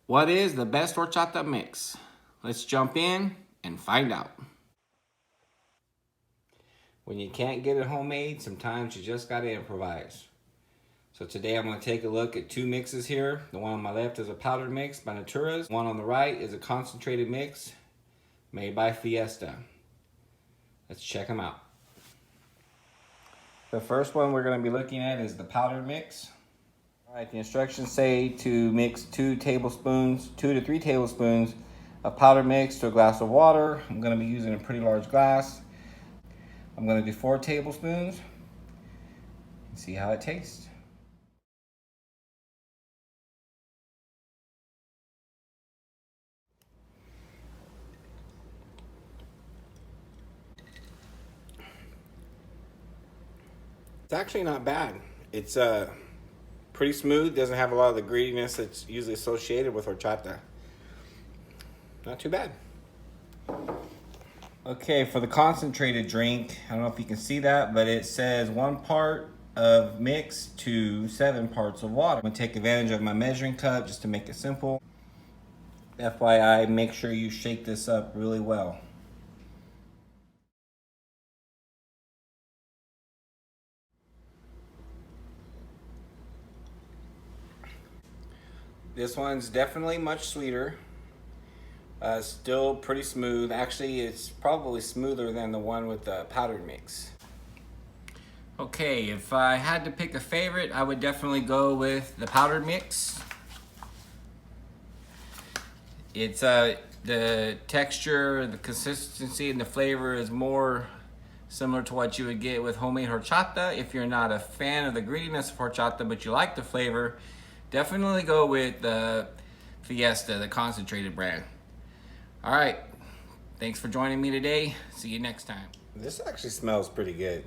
What is the best horchata mix? Let's jump in and find out. When you can't get it homemade, sometimes you just gotta improvise. So today I'm gonna take a look at two mixes here. The one on my left is a powdered mix by Natura. The one on the right is a concentrated mix made by Fiesta. Let's check them out. The first one we're gonna be looking at is the powdered mix. All right, the instructions say to mix 2 to 3 tablespoons of powdered mix to a glass of water. I'm gonna be using a pretty large glass. I'm gonna do 4 tablespoons and see how it tastes. It's actually not bad. It's pretty smooth, doesn't have a lot of the grittiness that's usually associated with horchata. Not too bad. Okay, for the concentrated drink, I don't know if you can see that, but it says 1 part of mix to 7 parts of water. I'm gonna take advantage of my measuring cup just to make it simple. FYI, make sure you shake this up really well. This one's definitely much sweeter. Still pretty smooth. Actually, it's probably smoother than the one with the powdered mix. Okay, if I had to pick a favorite, I would definitely go with the powdered mix. It's the texture, the consistency, and the flavor is more similar to what you would get with homemade horchata. If you're not a fan of the grittiness of horchata, but you like the flavor, definitely go with the Fiesta, the concentrated brand. All right, thanks for joining me today. See you next time. This actually smells pretty good.